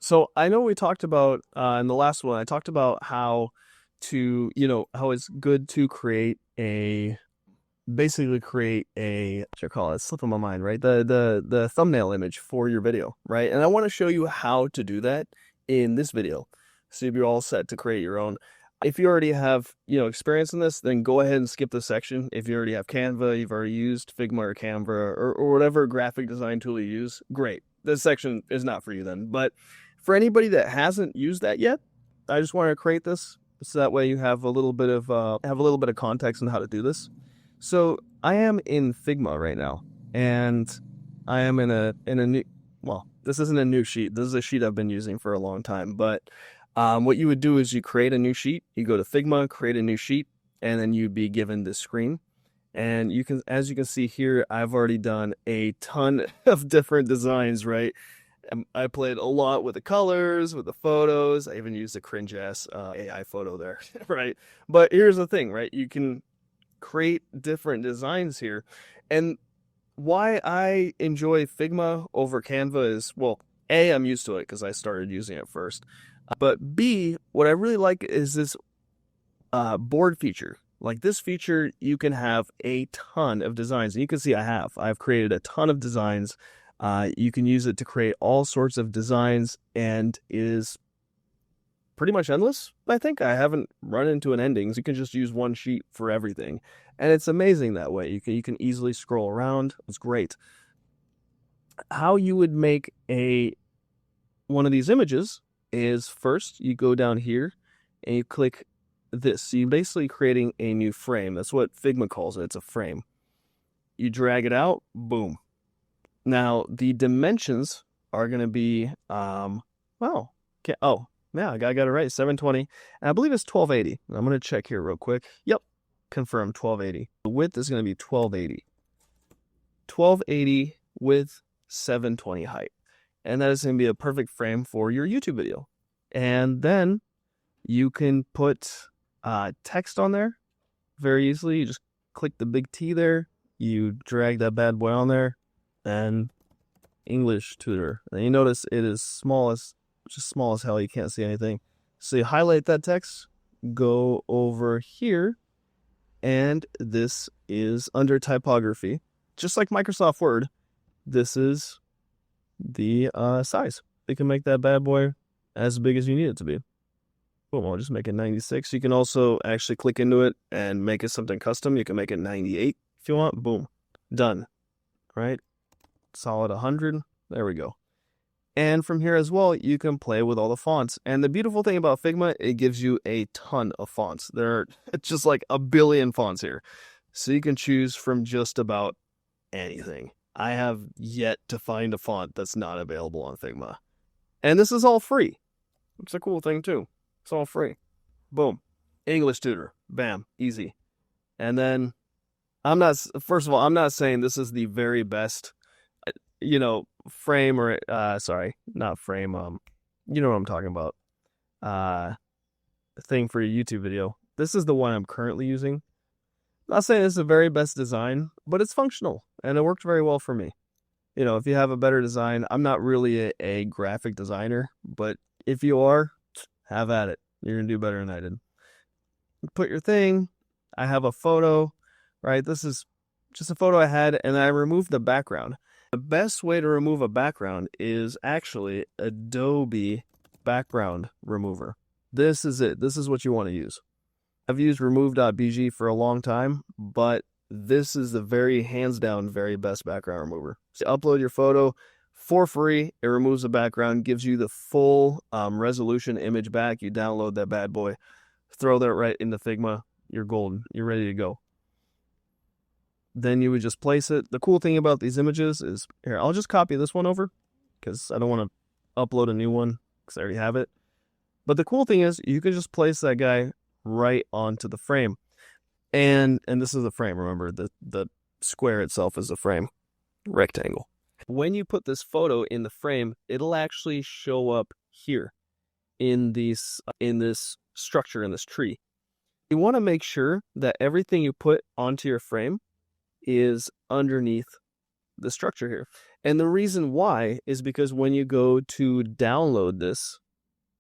So I know we talked about in the last one, I talked about how to, how it's good to create a basically create a what you call it, it's slipping my mind, right? The thumbnail image for your video, right? And I want to show you how to do that in this video. So if you're all set to create your own. If you already have, experience in this, then go ahead and skip this section. If you already have Canva, you've already used Figma or Canva or whatever graphic design tool you use, great. This section is not for you then. But for anybody that hasn't used that yet, I just want to create this so that way you have a little bit of context on how to do this. So I am in Figma right now, and I am in a new. Well, this isn't a new sheet. This is a sheet I've been using for a long time. But what you would do is you create a new sheet. You go to Figma, create a new sheet, and then you'd be given this screen. And you can, as you can see here, I've already done a ton of different designs. Right. I played a lot with the colors, with the photos. I even used a cringe ass AI photo there. Right. But here's the thing, right? You can create different designs here. And why I enjoy Figma over Canva is, well, A, I'm used to it because I started using it first. But B, what I really like is this board feature. Like this feature, you can have a ton of designs. And you can see I've created a ton of designs. You can use it to create all sorts of designs, and it is pretty much endless. I think I haven't run into an ending. So you can just use one sheet for everything, and it's amazing that way. You can easily scroll around. It's great. How you would make one of these images is first you go down here and you click this. So you're basically creating a new frame. That's what Figma calls it. It's a frame. You drag it out, boom. Now the dimensions are going to be well, okay. Oh, yeah, I got it right. 720. And I believe it's 1280. I'm going to check here real quick. Yep. Confirm 1280. The width is going to be 1280. 1280 with 720 height. And that is going to be a perfect frame for your YouTube video. And then you can put text on there very easily. You just click the big T there. You drag that bad boy on there. And English tutor. And you notice it is just small as hell. You can't see anything. So you highlight that text, go over here, and this is under typography. Just like Microsoft Word, this is the size. You can make that bad boy as big as you need it to be. Boom, I'll just make it 96. You can also actually click into it and make it something custom. You can make it 98 if you want. Boom, done. Right? Solid 100. There we go. And from here as well, you can play with all the fonts. And the beautiful thing about Figma, it gives you a ton of fonts. There are just like a billion fonts here. So you can choose from just about anything. I have yet to find a font that's not available on Figma. And this is all free. It's a cool thing too. It's all free. Boom. English tutor. Bam. Easy. And then first of all, I'm not saying this is the very best frame or sorry, not frame, you know what I'm talking about. Thing for your YouTube video. This is the one I'm currently using. I'm not saying it's the very best design, but it's functional and it worked very well for me. If you have a better design, I'm not really a graphic designer, but if you are, have at it. You're gonna do better than I did. Put your thing. I have a photo, right? This is just a photo I had, and I removed the background. The best way to remove a background is actually Adobe Background Remover. This is it. This is what you want to use. I've used remove.bg for a long time, but this is the very hands down very best background remover. So upload your photo for free. It removes the background, gives you the full resolution image back. You download that bad boy, throw that right into Figma. You're golden. You're ready to go. Then you would just place it. The cool thing about these images is, here, I'll just copy this one over because I don't want to upload a new one because I already have it. But the cool thing is you can just place that guy right onto the frame. And this is the frame, remember, the square itself is the frame, rectangle. When you put this photo in the frame, it'll actually show up here in this structure, in this tree. You want to make sure that everything you put onto your frame is underneath the structure here. And the reason why is because when you go to download this,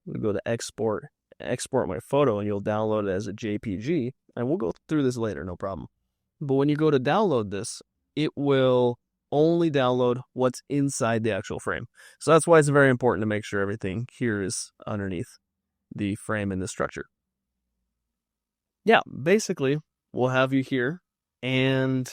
you go to export my photo, and you'll download it as a JPG. And we'll go through this later, no problem. But when you go to download this, it will only download what's inside the actual frame. So that's why it's very important to make sure everything here is underneath the frame in the structure. Yeah, basically, we'll have you here, and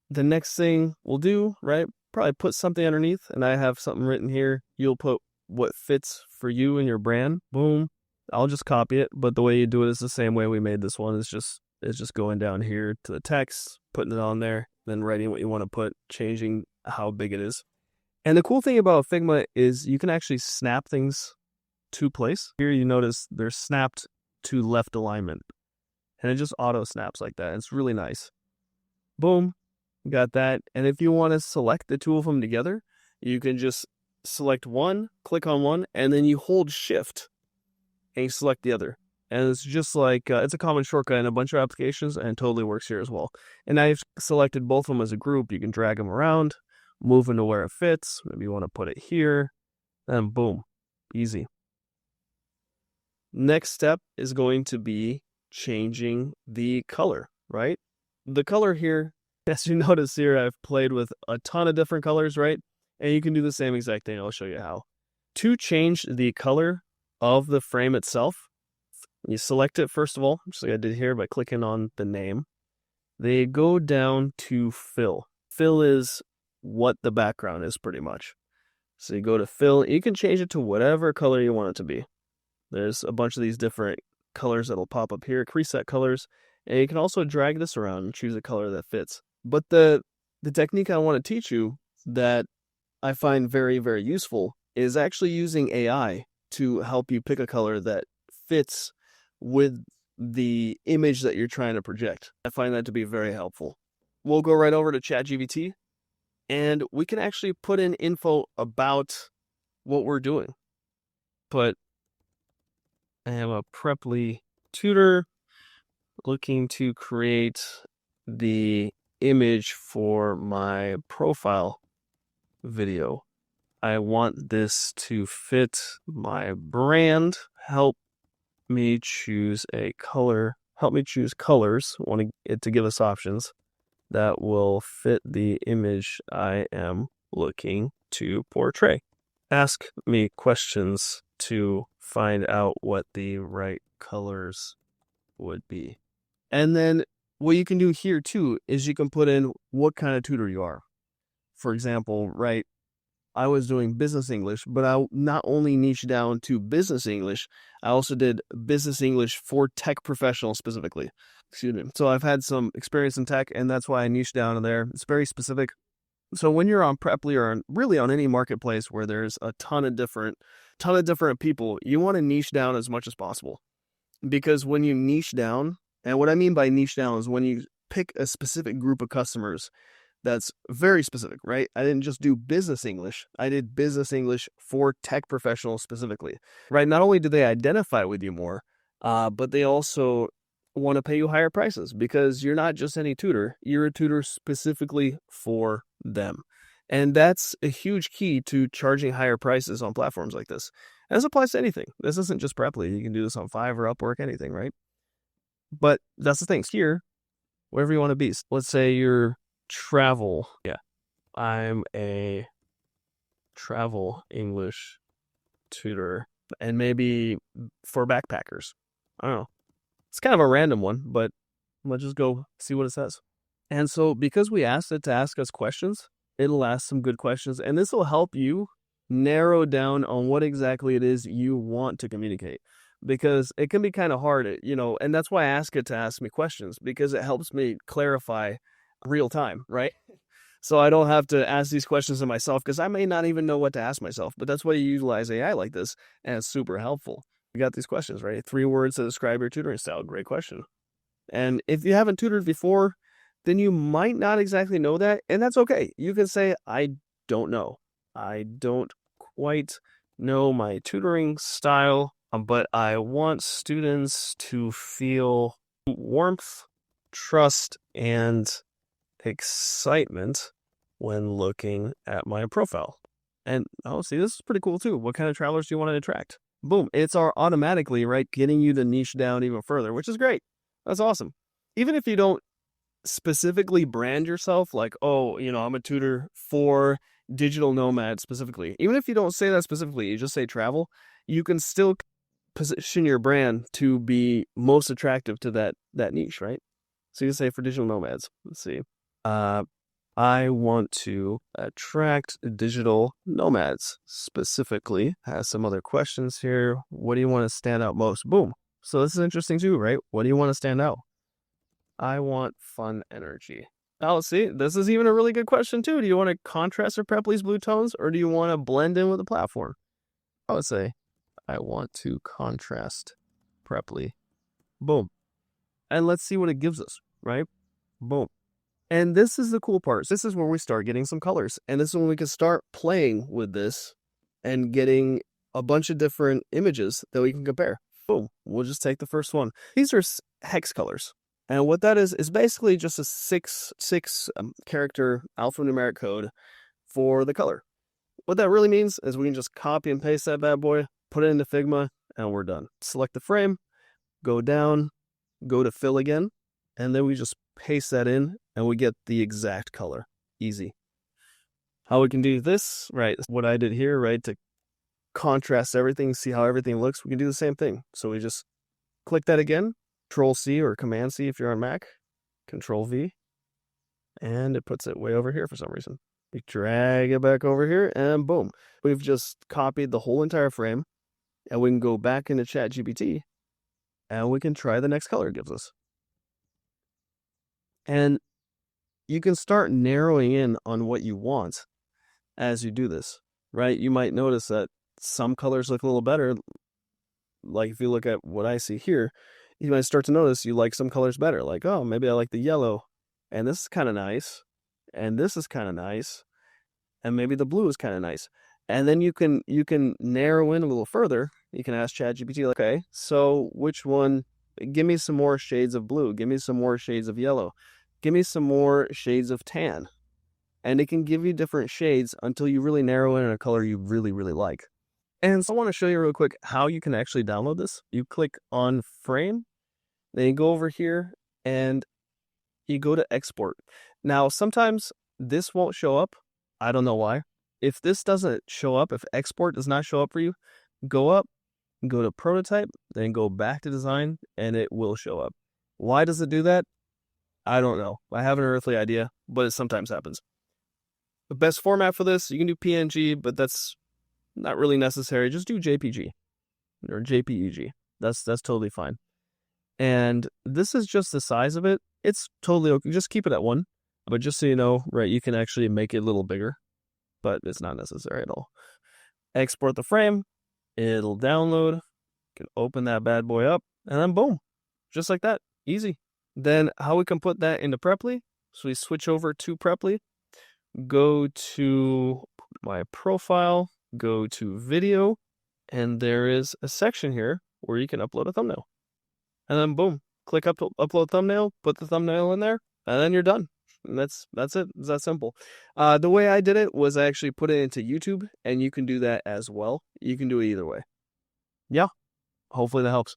the next thing we'll do, right, probably put something underneath, and I have something written here. You'll put what fits for you and your brand. Boom. I'll just copy it, but the way you do it is the same way we made this one. It's just going down here to the text, putting it on there, then writing what you want to put, changing how big it is. And the cool thing about Figma is you can actually snap things to place. Here you notice they're snapped to left alignment, and it just auto snaps like that. It's really nice. Boom, got that. And if you want to select the two of them together, you can just select one, click on one, and then you hold shift and you select the other. And it's just like, it's a common shortcut in a bunch of applications, and it totally works here as well. And now you've selected both of them as a group. You can drag them around, move them to where it fits. Maybe you want to put it here, and boom, easy. Next step is going to be changing the color, right? The color here, as you notice here, I've played with a ton of different colors, right? And you can do the same exact thing. I'll show you how. To change the color of the frame itself, you select it first of all, just like I did here by clicking on the name. They go down to fill. Fill is what the background is pretty much. So you go to fill. You can change it to whatever color you want it to be. There's a bunch of these different colors that'll pop up here, preset colors. And you can also drag this around and choose a color that fits. But the technique I want to teach you that I find very, very useful is actually using AI to help you pick a color that fits with the image that you're trying to project. I find that to be very helpful. We'll go right over to ChatGPT, and we can actually put in info about what we're doing. But I am a Preply tutor looking to create the image for my profile video. I want this to fit my brand. Help me choose a color. Help me choose colors. I want it to give us options that will fit the image I am looking to portray. Ask me questions to find out what the right colors would be. And then what you can do here too is you can put in what kind of tutor you are. For example, right, I was doing business English, but I not only niched down to business English, I also did business English for tech professionals specifically. Excuse me. So I've had some experience in tech, and that's why I niched down in there. It's very specific. So when you're on Preply or really on any marketplace where there's a ton of different people, you want to niche down as much as possible. Because when you niche down, and what I mean by niche down is when you pick a specific group of customers that's very specific, right? I didn't just do business English. I did business English for tech professionals specifically, right? Not only do they identify with you more, but they also want to pay you higher prices because you're not just any tutor. You're a tutor specifically for them. And that's a huge key to charging higher prices on platforms like this. And this applies to anything. This isn't just Preply. You can do this on Fiverr, Upwork, anything, right? But that's the thing. Here, wherever you want to be. Let's say you're travel. Yeah. I'm a travel English tutor. And maybe for backpackers. I don't know. It's kind of a random one, but let's just go see what it says. And so because we asked it to ask us questions, it'll ask some good questions. And this will help you narrow down on what exactly it is you want to communicate. Because it can be kind of hard, and that's why I ask it to ask me questions, because it helps me clarify real time, right? So I don't have to ask these questions to myself because I may not even know what to ask myself. But that's why you utilize AI like this, and it's super helpful. You got these questions, right? 3 words to describe your tutoring style. Great question. And if you haven't tutored before, then you might not exactly know that. And that's okay. You can say, I don't know. I don't quite know my tutoring style, but I want students to feel warmth, trust, and excitement when looking at my profile. And oh, see, this is pretty cool too. What kind of travelers do you want to attract? Boom. It's automatically, right, getting you to niche down even further, which is great. That's awesome. Even if you don't specifically brand yourself like, oh, I'm a tutor for digital nomads specifically. Even if you don't say that specifically, you just say travel, you can still position your brand to be most attractive to that niche, right? So you say for digital nomads, let's see. I want to attract digital nomads specifically. Has some other questions here. What do you want to stand out most? Boom. So this is interesting too, right? What do you want to stand out? I want fun energy. Now, let's see. This is even a really good question too. Do you want to contrast or prep these blue tones, or do you want to blend in with the platform? I would say I want to contrast Preply. Boom. And let's see what it gives us, right? Boom. And this is the cool part. This is where we start getting some colors. And this is when we can start playing with this and getting a bunch of different images that we can compare. Boom. We'll just take the first one. These are hex colors. And what that is basically just a six character alphanumeric code for the color. What that really means is we can just copy and paste that bad boy, put it into Figma, and we're done. Select the frame, go down, go to fill again, and then we just paste that in and we get the exact color. Easy. How we can do this, right? What I did here, right? To contrast everything, see how everything looks, we can do the same thing. So we just click that again, Control C or Command C if you're on Mac, Control V, and it puts it way over here for some reason. We drag it back over here and boom. We've just copied the whole entire frame and we can go back into ChatGPT and we can try the next color it gives us. And you can start narrowing in on what you want as you do this, right? You might notice that some colors look a little better. Like if you look at what I see here, you might start to notice you like some colors better. Like, oh, maybe I like the yellow and this is kind of nice. And this is kind of nice. And maybe the blue is kind of nice. And then you can narrow in a little further. You can ask ChatGPT, like, okay, so which one, give me some more shades of blue. Give me some more shades of yellow. Give me some more shades of tan. And it can give you different shades until you really narrow in a color you really, really like. And so I want to show you real quick how you can actually download this. You click on frame, then you go over here and you go to export. Now, sometimes this won't show up. I don't know why. If this doesn't show up, if export does not show up for you, go up, go to prototype, then go back to design, and it will show up. Why does it do that? I don't know. I have an earthly idea, but it sometimes happens. The best format for this, you can do PNG, but that's not really necessary. Just do JPG or JPEG. That's totally fine. And this is just the size of it. It's totally okay. Just keep it at 1. But just so you know, right, you can actually make it a little bigger, but it's not necessary at all. Export the frame. It'll download. You can open that bad boy up, and then boom, just like that. Easy. Then how we can put that into Preply. So we switch over to Preply. Go to my profile. Go to video. And there is a section here where you can upload a thumbnail. And then boom, click up to upload thumbnail, put the thumbnail in there, and then you're done. And that's it. It's that simple. The way I did it was I actually put it into YouTube, and you can do that as well. You can do it either way. Yeah, hopefully that helps.